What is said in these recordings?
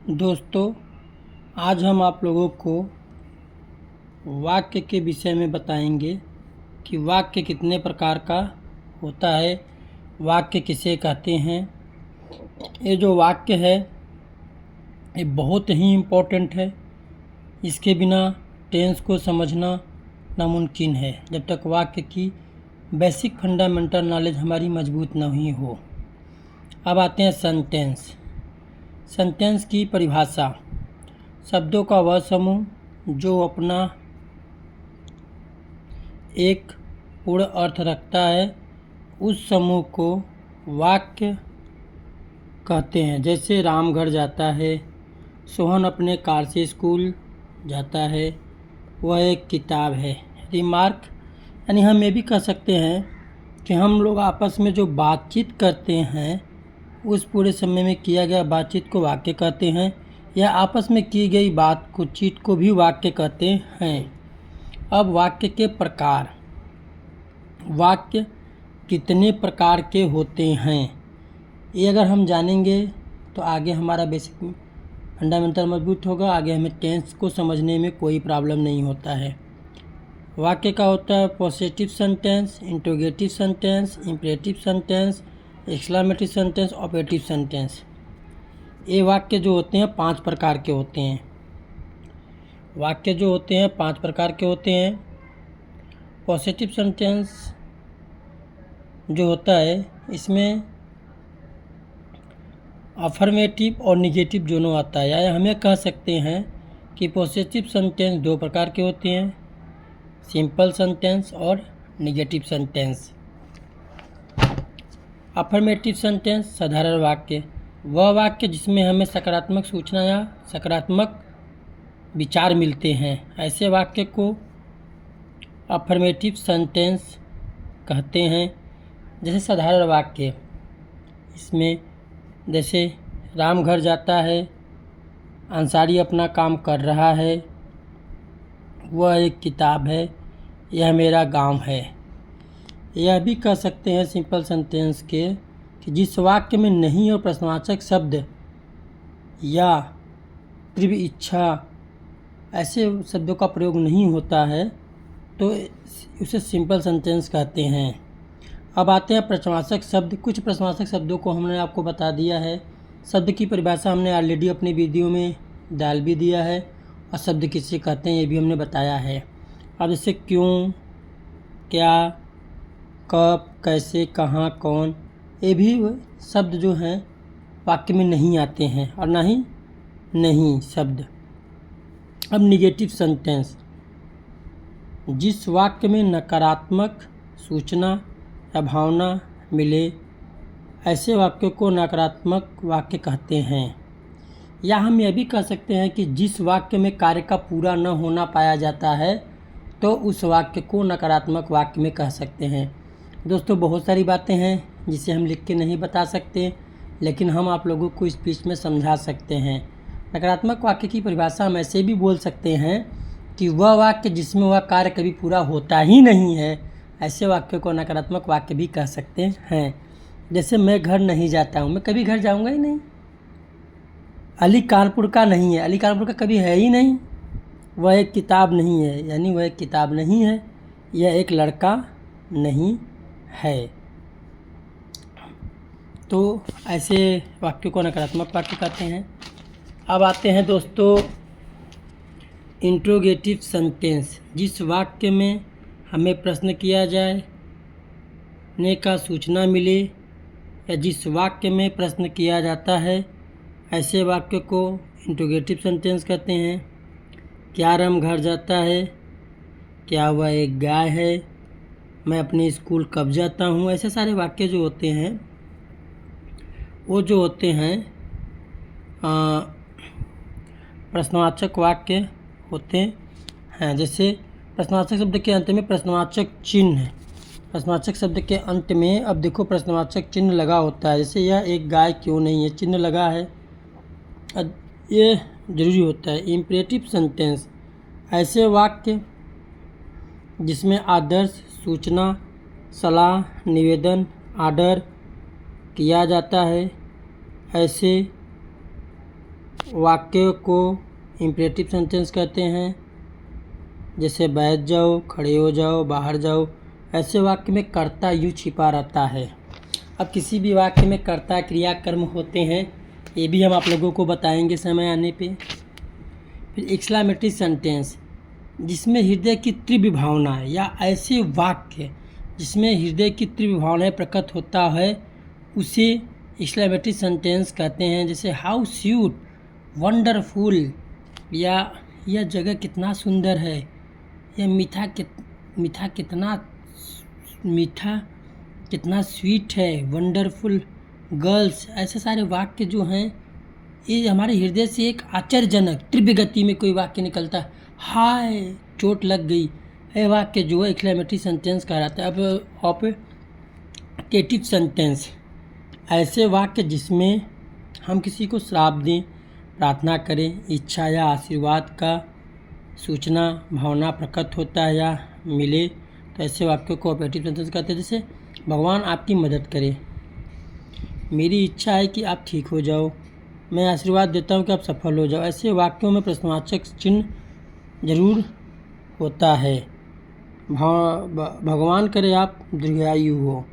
दोस्तों, आज हम आप लोगों को वाक्य के विषय में बताएंगे कि वाक्य कितने प्रकार का होता है, वाक्य किसे कहते हैं। ये जो वाक्य है ये बहुत ही इम्पोर्टेंट है। इसके बिना टेंस को समझना नामुमकिन है जब तक वाक्य की बेसिक फंडामेंटल नॉलेज हमारी मजबूत नहीं हो। अब आते हैं सेंटेंस। सेंटेंस की परिभाषा: शब्दों का वह समूह जो अपना एक पूर्ण अर्थ रखता है, उस समूह को वाक्य कहते हैं। जैसे राम घर जाता है, सोहन अपने कार से स्कूल जाता है, वह एक किताब है। रिमार्क यानी हम ये भी कह सकते हैं कि हम लोग आपस में जो बातचीत करते हैं उस पूरे समय में किया गया बातचीत को वाक्य कहते हैं, या आपस में की गई बात को चीत को भी वाक्य कहते हैं। अब वाक्य के प्रकार। वाक्य कितने प्रकार के होते हैं ये अगर हम जानेंगे तो आगे हमारा बेसिक फंडामेंटल मजबूत होगा। आगे हमें टेंस को समझने में कोई प्रॉब्लम नहीं होता है। वाक्य का होता है positive sentence, interrogative sentence, imperative sentence, exclamatory sentence, operative sentence. ये वाक्य जो होते हैं 5 प्रकार के होते हैं। वाक्य जो होते हैं 5 प्रकार के होते हैं। पॉजिटिव सेंटेंस जो होता है इसमें अफर्मेटिव और निगेटिव दोनों आता है, या हमें कह सकते हैं कि पॉजिटिव सेंटेंस 2 प्रकार के होते हैं, सिंपल सेंटेंस और निगेटिव सेंटेंस। अफर्मेटिव सेंटेंस साधारण वाक्य, वह वाक्य जिसमें हमें सकारात्मक सूचना या सकारात्मक विचार मिलते हैं, ऐसे वाक्य को अफर्मेटिव सेंटेंस कहते हैं। जैसे साधारण वाक्य, इसमें जैसे राम घर जाता है, अंसारी अपना काम कर रहा है, वह एक किताब है, यह मेरा गांव है। यह भी कह सकते हैं सिंपल सेंटेंस के कि जिस वाक्य में नहीं और प्रश्नवाचक शब्द या तीव्र इच्छा ऐसे शब्दों का प्रयोग नहीं होता है तो उसे सिंपल सेंटेंस कहते हैं। अब आते हैं प्रश्नवाचक शब्द। कुछ प्रश्नवाचक शब्दों को हमने आपको बता दिया है। शब्द की परिभाषा हमने ऑलरेडी अपनी वीडियो में डाल भी दिया है, और शब्द किसे कहते हैं ये भी हमने बताया है। अब जैसे क्यों, क्या, कब, कैसे, कहाँ, कौन, ये भी शब्द जो हैं वाक्य में नहीं आते हैं, और ना ही नहीं शब्द। अब निगेटिव सेंटेंस, जिस वाक्य में नकारात्मक सूचना या भावना मिले, ऐसे वाक्यों को नकारात्मक वाक्य कहते हैं। या हम यह भी कह सकते हैं कि जिस वाक्य में कार्य का पूरा न होना पाया जाता है तो उस वाक्य को नकारात्मक वाक्य में कह सकते हैं। दोस्तों, बहुत सारी बातें हैं जिसे हम लिख के नहीं बता सकते, लेकिन हम आप लोगों को स्पीच में समझा सकते हैं। नकारात्मक वाक्य की परिभाषा हम ऐसे भी बोल सकते हैं कि वह वाक्य जिसमें वह कार्य कभी पूरा होता ही नहीं है, ऐसे वाक्य को नकारात्मक वाक्य भी कह सकते हैं। जैसे मैं घर नहीं जाता हूँ, मैं कभी घर जाऊँगा ही नहीं। अली कानपुर का नहीं है, अली कानपुर का कभी है ही नहीं। वह एक किताब नहीं है, यानी वह एक किताब नहीं है। यह एक लड़का नहीं है। तो ऐसे वाक्यों को नकारात्मक वाक्य कहते हैं। अब आते हैं दोस्तों इंट्रोगेटिव सेंटेंस। जिस वाक्य में हमें प्रश्न किया जाए, ने का सूचना मिले, या जिस वाक्य में प्रश्न किया जाता है, ऐसे वाक्य को इंट्रोगेटिव सेंटेंस कहते हैं। क्या राम घर जाता है, क्या वह एक गाय है, मैं अपने स्कूल कब जाता हूँ, ऐसे सारे वाक्य जो होते हैं वो जो होते हैं प्रश्नवाचक वाक्य होते हैं। जैसे प्रश्नवाचक शब्द के अंत में प्रश्नवाचक चिन्ह है। प्रश्नवाचक शब्द के अंत में अब देखो प्रश्नवाचक चिन्ह लगा होता है। जैसे यह एक गाय क्यों नहीं है, चिन्ह लगा है, ये जरूरी होता है। इंपरेटिव सेंटेंस, ऐसे वाक्य जिसमें आदर्श, सूचना, सलाह, निवेदन, आर्डर किया जाता है, ऐसे वाक्य को इम्परेटिव सेंटेंस कहते हैं, जैसे बैठ जाओ, खड़े हो जाओ, बाहर जाओ। ऐसे वाक्य में कर्ता यू छिपा रहता है। अब किसी भी वाक्य में कर्ता क्रिया कर्म होते हैं, ये भी हम आप लोगों को बताएंगे समय आने पे। फिर एक्सक्लेमेटरी सेंटेंस, जिसमें हृदय की तीव्र भावना है, या ऐसे वाक्य जिसमें हृदय की तीव्र भावनाएं प्रकट होता है, उसे एक्सक्लेमेटरी सेंटेंस कहते हैं। जैसे हाउ स्वीट, वंडरफुल, या यह जगह कितना सुंदर है, यह मीठा कितना स्वीट है, वंडरफुल, गर्ल्स। ऐसे सारे वाक्य जो हैं, ये हमारे हृदय से एक आश्चर्यजनक तीव्र गति में कोई वाक्य निकलता है, हाय चोट लग गई, यह वाक्य जो है एक्सक्लेमेटरी सेंटेंस कहलाता है। अब ऑपरेटिव सेंटेंस, ऐसे वाक्य जिसमें हम किसी को श्राप दें, प्रार्थना करें, इच्छा या आशीर्वाद का सूचना भावना प्रकट होता है या मिले, तो ऐसे वाक्यों को ऑपरेटिव सेंटेंस कहते हैं। जैसे भगवान आपकी मदद करे, मेरी इच्छा है कि आप ठीक हो जाओ, मैं आशीर्वाद देता हूँ कि आप सफल हो जाओ। ऐसे वाक्यों में प्रश्नवाचक चिन्ह जरूर होता है। भगवान करे आप दीर्घायु हो।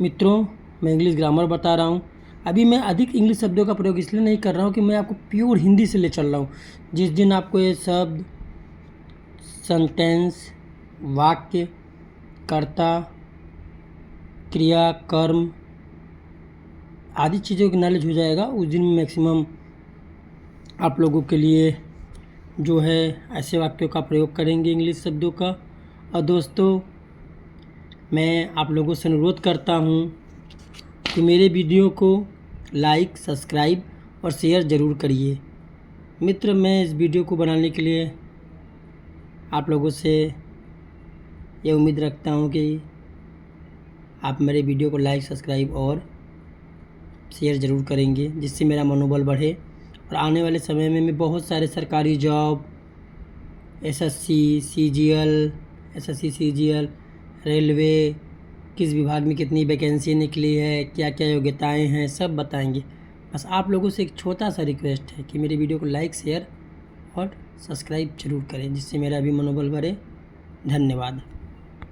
मित्रों, मैं इंग्लिश ग्रामर बता रहा हूँ। अभी मैं अधिक इंग्लिश शब्दों का प्रयोग इसलिए नहीं कर रहा हूँ कि मैं आपको प्योर हिंदी से ले चल रहा हूँ। जिस दिन आपको ये शब्द, सेंटेंस, वाक्य, कर्ता, क्रिया, कर्म आदि चीज़ों की नॉलेज हो जाएगा, उस दिन मैक्सिमम आप लोगों के लिए जो है ऐसे वाक्यों का प्रयोग करेंगे इंग्लिश शब्दों का। और दोस्तों, मैं आप लोगों से अनुरोध करता हूँ कि मेरे वीडियो को लाइक, सब्सक्राइब और शेयर ज़रूर करिए। मित्र, मैं इस वीडियो को बनाने के लिए आप लोगों से ये उम्मीद रखता हूँ कि आप मेरे वीडियो को लाइक, सब्सक्राइब और शेयर ज़रूर करेंगे, जिससे मेरा मनोबल बढ़े और आने वाले समय में मैं बहुत सारे सरकारी जॉब, एसएससी, सीजीएल, रेलवे, किस विभाग में कितनी वैकेंसी निकली है, क्या क्या योग्यताएं हैं, सब बताएंगे। बस आप लोगों से एक छोटा सा रिक्वेस्ट है कि मेरे वीडियो को लाइक, शेयर और सब्सक्राइब जरूर करें, जिससे मेरा भी मनोबल बढ़े। धन्यवाद।